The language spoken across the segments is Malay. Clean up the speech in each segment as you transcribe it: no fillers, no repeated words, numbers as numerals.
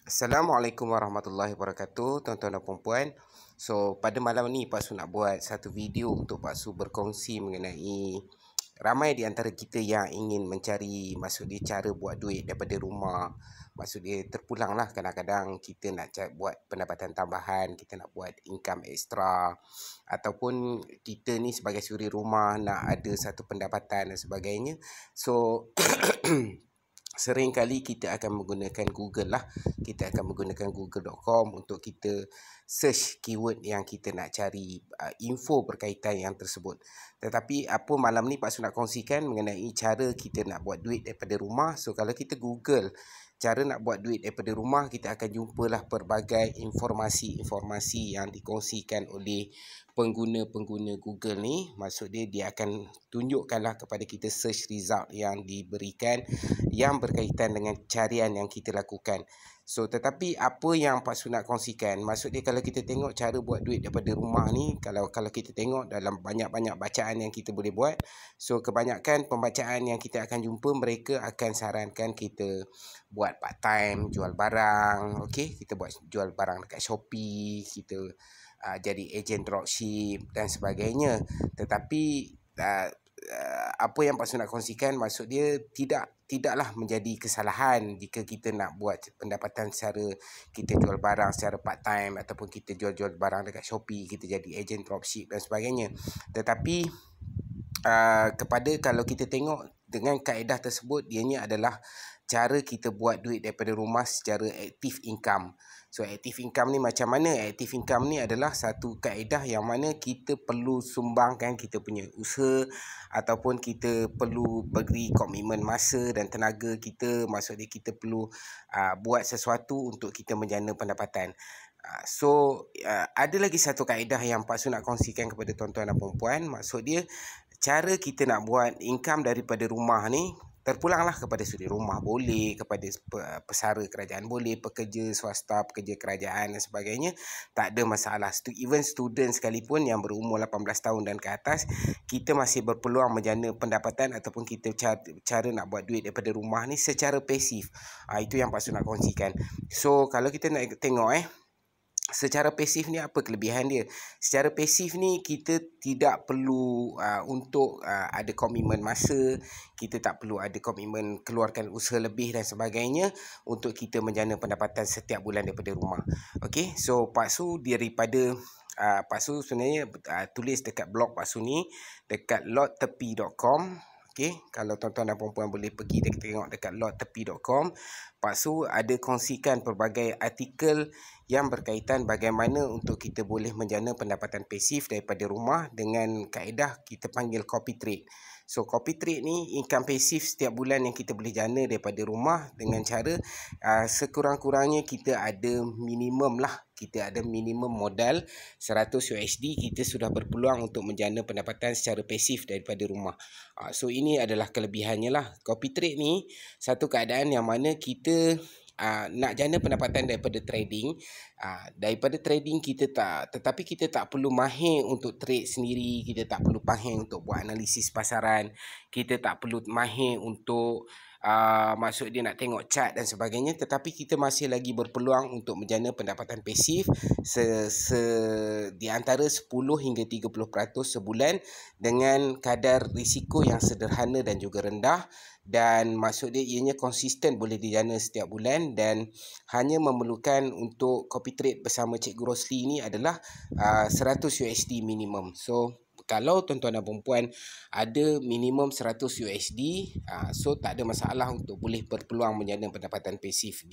Assalamualaikum warahmatullahi wabarakatuh, tuan-tuan dan puan-puan. So, pada malam ni Pak Su nak buat satu video untuk Pak Su berkongsi mengenai ramai di antara kita yang ingin mencari, maksud dia, cara buat duit daripada rumah. Maksud dia terpulang lah, kadang-kadang kita nak buat pendapatan tambahan, kita nak buat income extra, ataupun kita ni sebagai suri rumah nak ada satu pendapatan dan sebagainya. So sering kali kita akan menggunakan Google lah. Kita akan menggunakan google.com untuk kita search keyword yang kita nak cari info berkaitan yang tersebut. Tetapi apa malam ni Pak Su nak kongsikan mengenai cara kita nak buat duit daripada rumah. So kalau kita Google cara nak buat duit daripada rumah, kita akan jumpalah pelbagai informasi-informasi yang dikongsikan oleh pengguna-pengguna Google ni. Maksud dia akan tunjukkanlah kepada kita search result yang diberikan yang berkaitan dengan carian yang kita lakukan. So, tetapi apa yang Pak Su nak kongsikan, maksud dia kalau kita tengok cara buat duit daripada rumah ni, kalau kita tengok dalam banyak-banyak bacaan yang kita boleh buat, so kebanyakan pembacaan yang kita akan jumpa, mereka akan sarankan kita buat part time, jual barang, okey, kita buat jual barang dekat Shopee, kita jadi ejen dropship dan sebagainya. Tetapi apa yang Pak Su nak kongsikan, maksud dia tidaklah menjadi kesalahan jika kita nak buat pendapatan secara kita jual barang secara part time, ataupun kita jual-jual barang dekat Shopee, kita jadi ejen dropship dan sebagainya. Tetapi kepada kalau kita tengok dengan kaedah tersebut, ianya adalah cara kita buat duit daripada rumah secara active income. So active income ni macam mana? Active income ni adalah satu kaedah yang mana kita perlu sumbangkan kita punya usaha, ataupun kita perlu beri komitmen masa dan tenaga kita. Maksud dia kita perlu buat sesuatu untuk kita menjana pendapatan. So ada lagi satu kaedah yang Pak Su nak kongsikan kepada tuan-tuan dan puan-puan. Maksud dia cara kita nak buat income daripada rumah ni terpulanglah kepada suri rumah boleh, kepada pesara kerajaan boleh, pekerja swasta, pekerja kerajaan dan sebagainya, tak ada masalah. Even student sekalipun yang berumur 18 tahun dan ke atas, kita masih berpeluang menjana pendapatan ataupun kita cara nak buat duit daripada rumah ni secara pasif. Itu yang Pak Su nak kongsikan. So kalau kita nak tengok secara pasif ni apa kelebihan dia? Secara pasif ni kita tidak perlu untuk ada komitmen masa, kita tak perlu ada komitmen keluarkan usaha lebih dan sebagainya untuk kita menjana pendapatan setiap bulan daripada rumah. Okey, so Pak Su daripada Pak Su sebenarnya tulis dekat blog Pak Su ni dekat lottepi.com. Okay, kalau tuan-tuan dan puan-puan boleh pergi tengok dekat lottepi.com, Pak Su ada kongsikan pelbagai artikel yang berkaitan bagaimana untuk kita boleh menjana pendapatan pasif daripada rumah dengan kaedah kita panggil copy trade. So copy trade ni income pasif setiap bulan yang kita boleh jana daripada rumah dengan cara sekurang-kurangnya kita ada minimum lah, kita ada minimum modal 100 USD, kita sudah berpeluang untuk menjana pendapatan secara pasif daripada rumah. So ini adalah kelebihannya lah. Copy trade ni satu keadaan yang mana kita nak jana pendapatan daripada trading. Daripada trading tetapi kita tak perlu mahir untuk trade sendiri, kita tak perlu mahir untuk buat analisis pasaran, kita tak perlu mahir untuk maksud dia nak tengok chart dan sebagainya, tetapi kita masih lagi berpeluang untuk menjana pendapatan pasif di antara 10 hingga 30% sebulan dengan kadar risiko yang sederhana dan juga rendah. Dan maksud dia ianya konsisten, boleh dijana setiap bulan, dan hanya memerlukan untuk copy trade bersama Cikgu Rosli ni adalah 100 USD minimum. So kalau tuan-tuan dan perempuan ada minimum 100 USD, so tak ada masalah untuk boleh berpeluang menjana pendapatan pasif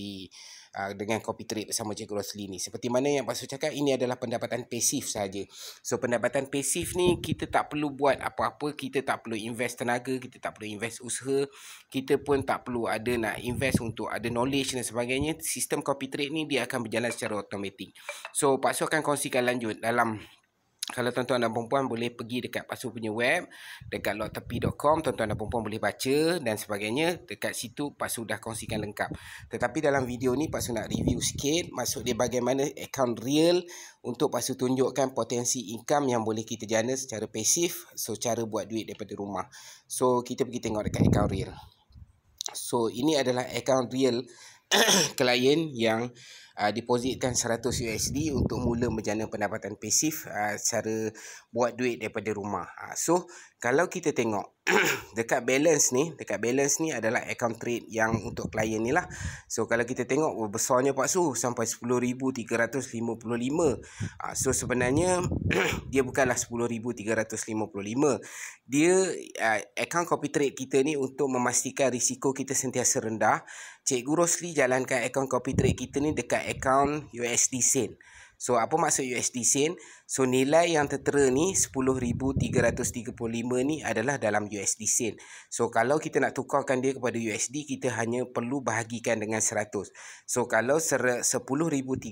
dengan copy trade bersama Cikgu Rosli ni. Seperti mana yang Pak Su cakap, ini adalah pendapatan pasif saja. So pendapatan pasif ni kita tak perlu buat apa-apa, kita tak perlu invest tenaga, kita tak perlu invest usaha, kita pun tak perlu ada nak invest untuk ada knowledge dan sebagainya. Sistem copy trade ni dia akan berjalan secara automatik. So Pak Su akan kongsikan lanjut dalam, kalau tuan-tuan dan perempuan boleh pergi dekat Pak Su punya web, dekat lottepi.com, tuan-tuan dan perempuan boleh baca dan sebagainya. Dekat situ Pak Su dah kongsikan lengkap. Tetapi dalam video ni Pak Su nak review sikit, maksud dia bagaimana akaun real untuk Pak Su tunjukkan potensi income yang boleh kita jana secara pasif. So cara buat duit daripada rumah. So kita pergi tengok dekat akaun real. So ini adalah akaun real klien yang depositkan 100 USD untuk mula menjana pendapatan pasif secara buat duit daripada rumah. So kalau kita tengok dekat balance ni adalah account trade yang untuk klien ni lah. So kalau kita tengok besarnya Pak Su sampai 10,355. So sebenarnya dia bukanlah 10,355. Dia account copy trade kita ni untuk memastikan risiko kita sentiasa rendah. Cikgu Rosli jalankan account copy trade kita ni dekat account USD Sen. So apa maksud USD Sen? So nilai yang tertera ni 10,335 ni adalah dalam USD Sen. So kalau kita nak tukarkan dia kepada USD, kita hanya perlu bahagikan dengan 100. So kalau 10,355.40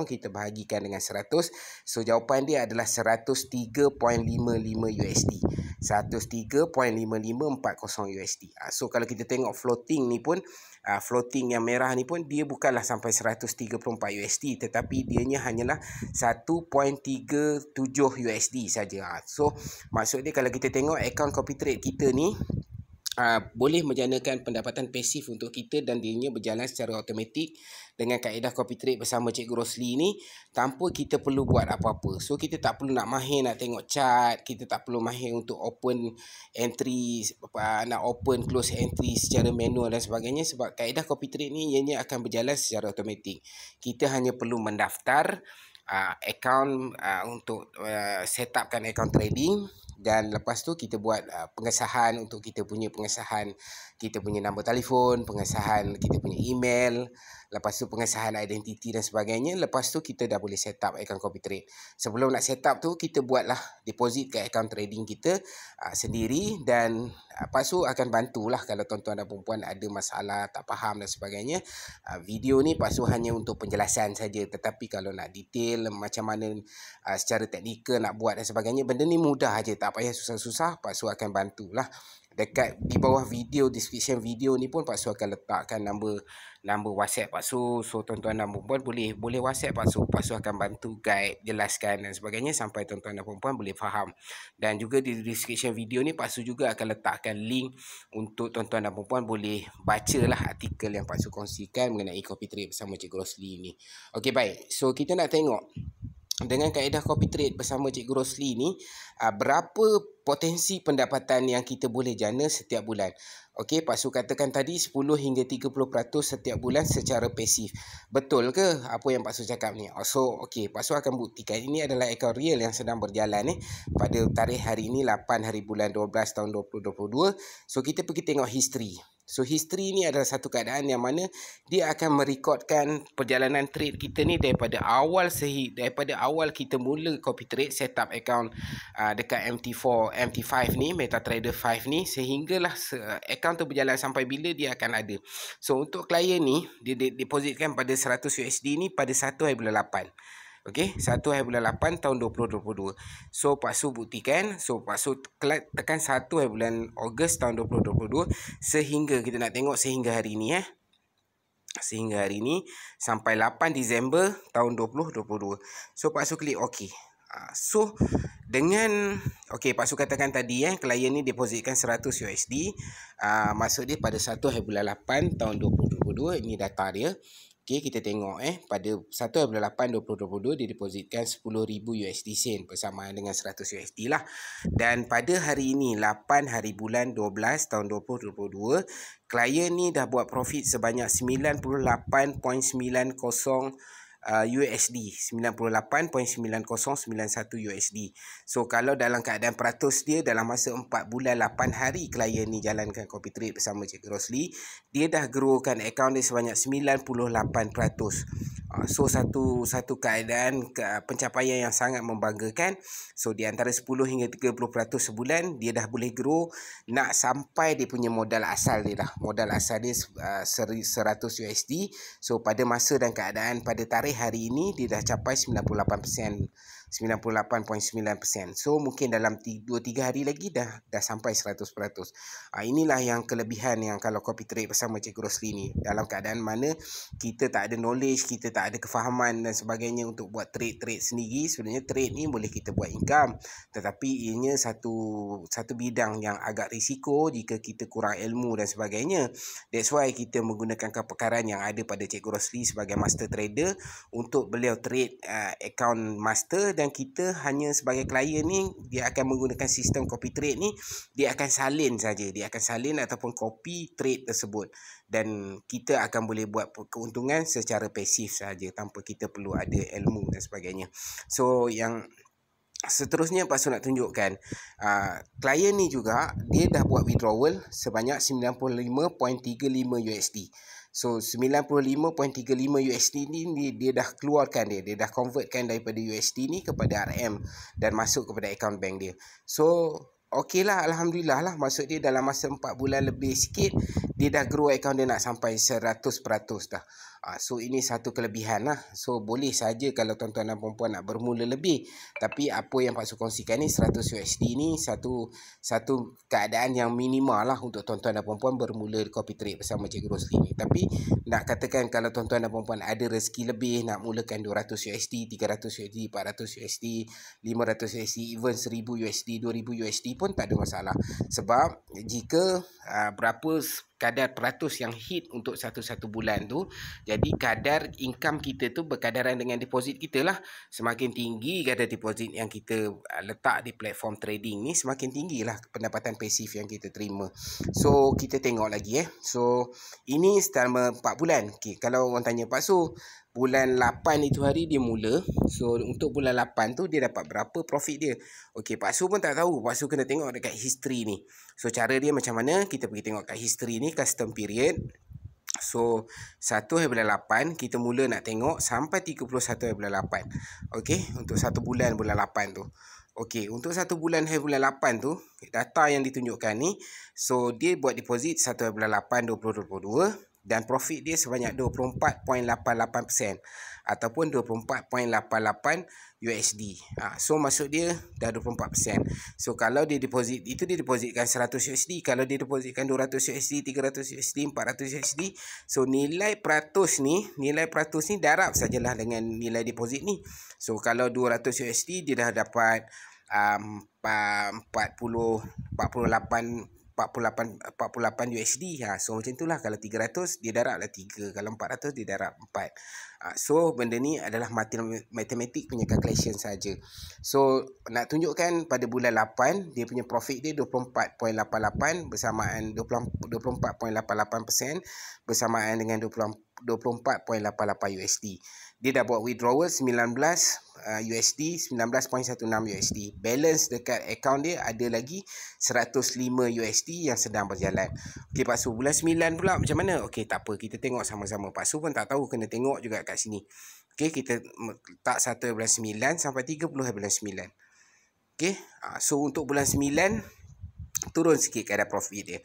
kita bahagikan dengan 100, so jawapan dia adalah 103.55 USD. 103.5540 USD. So kalau kita tengok floating ni pun, floating yang merah ni pun dia bukanlah sampai 134 USD, tetapi dianya hanyalah 1.37 USD saja. So maksud dia kalau kita tengok account copy trade kita ni boleh menjanakan pendapatan pasif untuk kita dan dianya berjalan secara automatik dengan kaedah copy trade bersama Cikgu Rosli ni tanpa kita perlu buat apa-apa. So kita tak perlu nak mahir nak tengok chart, kita tak perlu mahir untuk open entry, nak open close entry secara manual dan sebagainya, sebab kaedah copy trade ni ianya akan berjalan secara automatik. Kita hanya perlu mendaftar account untuk setupkan account trading, dan lepas tu kita buat pengesahan untuk kita punya nombor telefon, pengesahan kita punya email, lepas tu pengesahan identiti dan sebagainya. Lepas tu kita dah boleh set up account copy trade. Sebelum nak set up tu kita buatlah deposit ke account trading kita sendiri, dan lepas tu akan bantulah kalau tuan-tuan dan puan-puan ada masalah, tak faham dan sebagainya. Video ni lepas tu hanya untuk penjelasan saja, tetapi kalau nak detail macam mana secara teknikal nak buat dan sebagainya, benda ni mudah aja, tak payah susah-susah. Pak Su akan bantulah. Dekat di bawah video, description video ni pun Pak Su akan letakkan nombor WhatsApp Pak Su. So tuan-tuan dan puan-puan boleh WhatsApp Pak Su. Pak Su akan bantu guide, jelaskan dan sebagainya sampai tuan-tuan dan puan-puan boleh faham. Dan juga di description video ni Pak Su juga akan letakkan link untuk tuan-tuan dan puan-puan boleh bacalah artikel yang Pak Su kongsikan mengenai copy trade bersama Cikgu Rosli ni. Okey, baik. So kita nak tengok dengan kaedah copy trade bersama Cikgu Rosli ni, berapa potensi pendapatan yang kita boleh jana setiap bulan. Okey, Pak Su katakan tadi 10 hingga 30% setiap bulan secara pasif. Betul ke apa yang Pak Su cakap ni? So, okey, Pak Su akan buktikan. Ini adalah akaun real yang sedang berjalan pada tarikh hari ini 8 hari bulan 12 tahun 2022. So, kita pergi tengok history. So history ni adalah satu keadaan yang mana dia akan merekodkan perjalanan trade kita ni daripada awal kita mula copy trade, set up account dekat MT5 ni, MetaTrader 5 ni, sehinggalah account tu berjalan sampai bila dia akan ada. So untuk klien ni dia depositkan pada 100 USD ni pada 1 hari bulan 8. Okey, 1 hari bulan 8 tahun 2022. So Pak Su buktikan. So Pak Su tekan 1 hari bulan Ogos tahun 2022 sehingga kita nak tengok sehingga hari ni sehingga hari ni sampai 8 Disember tahun 2022. So Pak Su klik okey. So dengan okey, Pak Su katakan tadi klien ni depositkan 100 USD. Maksud dia pada 1 hari bulan 8 tahun 2022. Ini data dia. Okey, kita tengok pada 1 hari bulan 8 2022 dia depositkan 10,000 USD Sen bersamaan dengan 100 USD lah. Dan pada hari ini 8 hari bulan 12 tahun 2022, klien ni dah buat profit sebanyak 98.90 USD, 98.9091 USD. So kalau dalam keadaan peratus dia dalam masa 4 bulan 8 hari klien ni jalankan copy trade bersama Cikgu Rosli, dia dah growkan akaun dia sebanyak 98%. So satu keadaan pencapaian yang sangat membanggakan. So di antara 10 hingga 30% sebulan dia dah boleh grow nak sampai dia punya modal asal dia dah. Modal asal dia 100 USD. So pada masa dan keadaan pada tarikh hari ini dia dah capai 98% 98.9%. So mungkin dalam 2-3 hari lagi dah sampai 100%. Inilah yang kelebihan yang kalau copy trade bersama Cikgu Rosli ni, dalam keadaan mana kita tak ada knowledge, kita tak ada kefahaman dan sebagainya untuk buat trade sendiri. Sebenarnya trade ni boleh kita buat income, tetapi ianya satu bidang yang agak risiko jika kita kurang ilmu dan sebagainya. That's why kita menggunakan kepakaran yang ada pada Cikgu Rosli sebagai master trader untuk beliau trade account master, dan kita hanya sebagai klien ni, dia akan menggunakan sistem copy trade ni, dia akan salin saja, dia akan salin ataupun copy trade tersebut, dan kita akan boleh buat keuntungan secara pasif saja tanpa kita perlu ada ilmu dan sebagainya. So yang seterusnya Pak Su nak tunjukkan, klien ni juga dia dah buat withdrawal sebanyak 95.35 USD. So 95.35 USD ni dia dah keluarkan, dia dah convertkan daripada USD ni kepada RM dan masuk kepada account bank dia. So okey lah, Alhamdulillah lah. Maksud dia dalam masa 4 bulan lebih sikit, dia dah grow account dia nak sampai 100% dah. So ini satu kelebihan lah. So boleh saja kalau tuan-tuan dan puan-puan nak bermula lebih. Tapi apa yang Pak Su kongsikan ni, 100 USD ni satu keadaan yang minimal lah untuk tuan-tuan dan puan-puan bermula copy trade bersama Cikgu Rosli ni. Tapi nak katakan kalau tuan-tuan dan puan-puan ada rezeki lebih, nak mulakan 200 USD, 300 USD, 400 USD, 500 USD, even 1000 USD, 2000 USD pun tak ada masalah. Sebab jika berapa kadar peratus yang hit untuk satu bulan tu, jadi kadar income kita tu berkadaran dengan deposit kita lah. Semakin tinggi kadar deposit yang kita letak di platform trading ni, semakin tinggi lah pendapatan pasif yang kita terima. So kita tengok lagi So ini selama 4 bulan. Okay, kalau orang tanya Pak Su, bulan 8 itu hari dia mula. So untuk bulan 8 tu dia dapat berapa profit dia? Okey, Pak Su pun tak tahu. Pak Su kena tengok dekat history ni. So cara dia macam mana? Kita pergi tengok kat history ni, custom period. So 1/8 kita mula nak tengok sampai 31/8. Okey, untuk 1 bulan 8 tu. Okey, untuk 1 bulan 8 tu, data yang ditunjukkan ni, so dia buat deposit 1/8/2022 dan profit dia sebanyak 24.88% ataupun 24.88 USD. So maksud dia dah 24%. So kalau dia deposit, itu dia depositkan 100 USD, kalau dia depositkan 200 USD, 300 USD, 400 USD, so nilai peratus ni darab sajalah dengan nilai deposit ni. So kalau 200 USD dia dah dapat 48 USD. So macam itulah. Kalau 300 dia darab lah 3, kalau 400 dia darab 4. So benda ni adalah matematik punya calculation saja. So nak tunjukkan pada bulan 8 dia punya profit dia 24.88 bersamaan 24.88% bersamaan dengan 24.88 USD. Dia dah buat withdrawal 19 USD, 19.16 USD. Balance dekat account dia ada lagi 105 USD yang sedang berjalan. Okey Pak Su, bulan 9 pula macam mana? Okey, tak apa, kita tengok sama-sama. Pak Su pun tak tahu, kena tengok juga kat sini. Okey, kita letak 1/9 sampai 30/9. Okey, so untuk bulan 9 turun sikit kadar profit dia.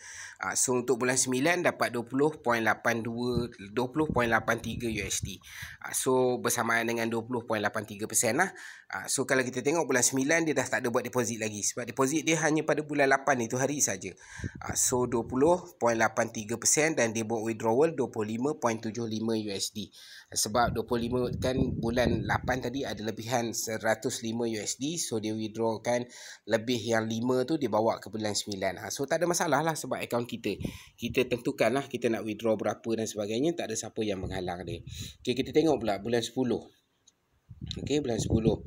So untuk bulan 9 dapat 20.83 USD. So bersamaan dengan 20.83% lah. So kalau kita tengok bulan 9 dia dah tak ada buat deposit lagi, sebab deposit dia hanya pada bulan 8 itu hari saja. So 20.83% dan dia buat withdrawal 25.75 USD. Sebab 25 kan bulan 8 tadi ada lebihan 105 USD, so dia withdrawkan lebih yang 5 tu dia bawa ke bulan 9. So tak ada masalah lah, sebab akaun kita tentukan lah kita nak withdraw berapa dan sebagainya, tak ada siapa yang menghalang dia. Okay, kita tengok pula bulan 10. Okay, bulan 10.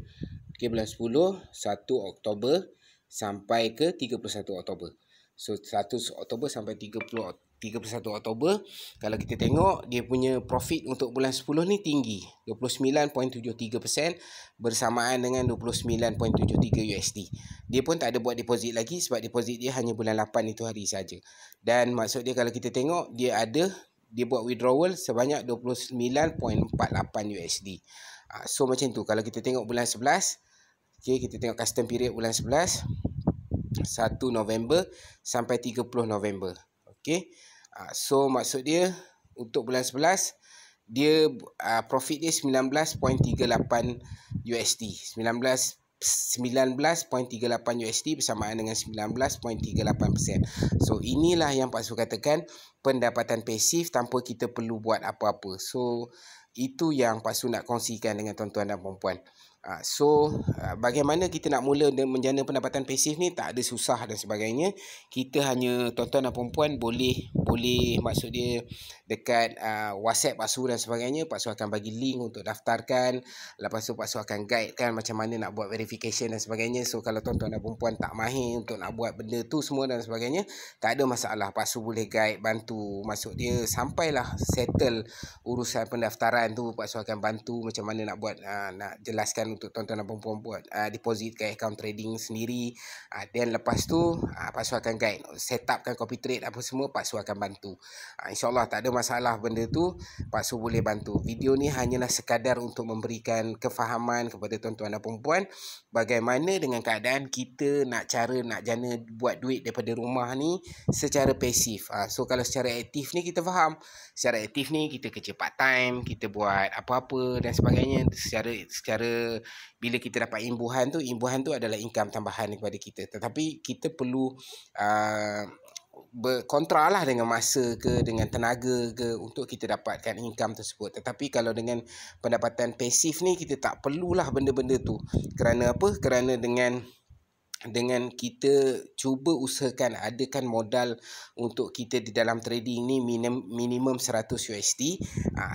Okay, bulan 10 1 Oktober sampai ke 31 Oktober. So 1 Oktober sampai 31 Oktober, kalau kita tengok dia punya profit untuk bulan 10 ni tinggi, 29.73% bersamaan dengan 29.73 USD. Dia pun tak ada buat deposit lagi, sebab deposit dia hanya bulan 8 itu hari saja. Dan maksud dia kalau kita tengok dia buat withdrawal sebanyak 29.48 USD. So macam tu. Kalau kita tengok bulan 11, okay, kita tengok custom period bulan 11, 1 November sampai 30 November. Okay. So maksud dia untuk bulan 11 dia profit dia 19.38 USD. 19.38 USD bersamaan dengan 19.38%. So inilah yang Pak Su katakan pendapatan pasif tanpa kita perlu buat apa-apa. So itu yang Pak Su nak kongsikan dengan tuan-tuan dan puan-puan. So bagaimana kita nak mula menjana pendapatan pasif ni, tak ada susah dan sebagainya. Kita hanya tuan-tuan dan puan-puan boleh maksud dia dekat WhatsApp Pak Su dan sebagainya. Pak Su akan bagi link untuk daftarkan. Lepas tu Pak Su akan guide kan macam mana nak buat verification dan sebagainya. So kalau tuan-tuan dan puan-puan tak mahir untuk nak buat benda tu semua dan sebagainya, tak ada masalah. Pak Su boleh guide, bantu. Maksud dia sampailah settle urusan pendaftaran tu, Pak Su akan bantu macam mana nak buat, nak jelaskan untuk tuan-tuan dan puan-puan buat deposit ke account trading sendiri. Dan lepas tu Pak Su akan guide set upkan copy trade apa semua, Pak Su akan bantu. InsyaAllah tak ada masalah benda tu, Pak Su boleh bantu. Video ni hanyalah sekadar untuk memberikan kefahaman kepada tuan-tuan dan puan-puan bagaimana dengan keadaan kita nak jana buat duit daripada rumah ni secara pasif. So kalau secara aktif ni kita faham, secara aktif ni kita kerja part time, kita buat apa-apa dan sebagainya. Secara bila kita dapat imbuhan tu adalah income tambahan kepada kita. Tetapi kita perlu berkontra lah dengan masa ke, dengan tenaga ke, untuk kita dapatkan income tersebut. Tetapi kalau dengan pendapatan pasif ni, kita tak perlulah benda-benda tu. Kerana apa? Kerana dengan kita cuba usahakan adakan modal untuk kita di dalam trading ni minimum 100 USD.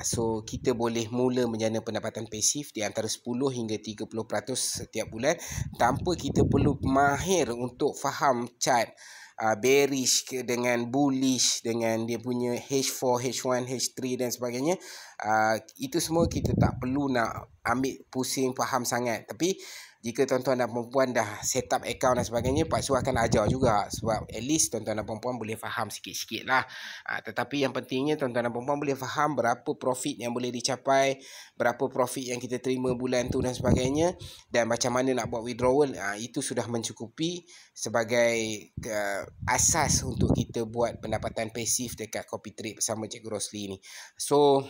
So kita boleh mula menjana pendapatan pasif di antara 10 hingga 30% setiap bulan tanpa kita perlu mahir untuk faham chart bearish dengan bullish, dengan dia punya H4, H1, H3 dan sebagainya. Itu semua kita tak perlu nak ambil pusing faham sangat. Tapi jika tuan-tuan dan perempuan dah set up account dan sebagainya, Pak Su akan ajar juga. Sebab at least tuan-tuan dan perempuan boleh faham sikit-sikit lah. Tetapi yang pentingnya tuan-tuan dan perempuan boleh faham berapa profit yang boleh dicapai, berapa profit yang kita terima bulan tu dan sebagainya, dan macam mana nak buat withdrawal. Itu sudah mencukupi sebagai asas untuk kita buat pendapatan pasif dekat copy trade bersama Cikgu Rosli ni. So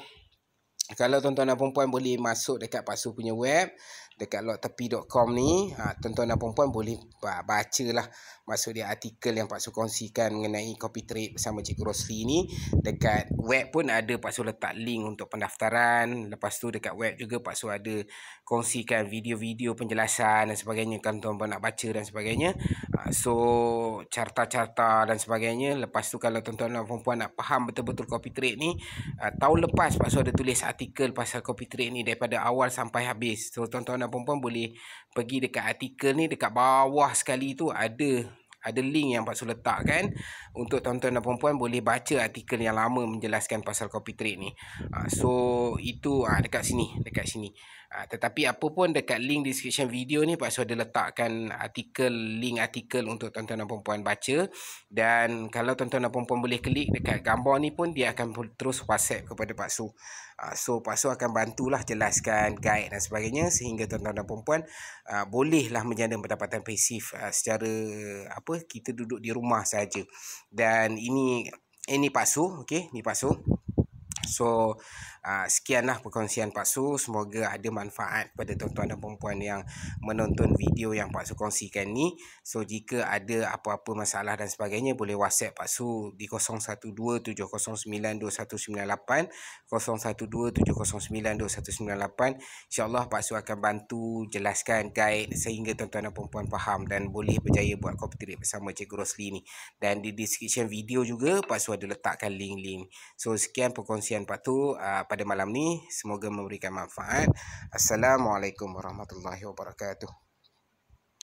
kalau tuan-tuan dan perempuan boleh masuk dekat Pak Su punya web, dekat lottepi.com ni, tuan-tuan dan perempuan boleh bacalah, maksud dia artikel yang Pak Su kongsikan mengenai copy trade bersama Cikgu Rosli ni. Dekat web pun ada Pak Su letak link untuk pendaftaran. Lepas tu dekat web juga Pak Su ada kongsikan video-video penjelasan dan sebagainya kalau tuan-tuan nak baca dan sebagainya. So carta-carta dan sebagainya. Lepas tu kalau tuan-tuan dan perempuan nak faham betul-betul copy trade ni, tahun lepas Pak Su ada tulis artikel pasal copy trade ni daripada awal sampai habis. So tuan-tuan dan perempuan boleh pergi dekat artikel ni, dekat bawah sekali tu ada link yang Pak Su letakkan untuk tuan-tuan dan perempuan boleh baca artikel yang lama menjelaskan pasal copy trade ni. So itu dekat sini. Tetapi apa pun dekat link description video ni Pak Su ada letakkan link artikel untuk tuan-tuan dan perempuan baca. Dan kalau tuan-tuan dan perempuan boleh klik dekat gambar ni pun, dia akan terus WhatsApp kepada Pak Su. So Pak Su akan bantulah jelaskan, guide dan sebagainya, sehingga tuan-tuan dan perempuan bolehlah menjana pendapatan pasif secara kita duduk di rumah saja. Dan ini Pak Su, okey, ni Pak Su. So sekianlah perkongsian Pak Su. Semoga ada manfaat kepada tuan-tuan dan perempuan yang menonton video yang Pak Su kongsikan ni. So jika ada apa-apa masalah dan sebagainya, boleh WhatsApp Pak Su di 0127092198, 0127092198. InsyaAllah Pak Su akan bantu jelaskan, guide sehingga tuan-tuan dan perempuan faham dan boleh berjaya buat copy trade bersama Cikgu Rosli ni. Dan di description video juga Pak Su ada letakkan link-link. So sekian perkongsian Pak Tu pada malam ni, semoga memberikan manfaat. Assalamualaikum warahmatullahi wabarakatuh.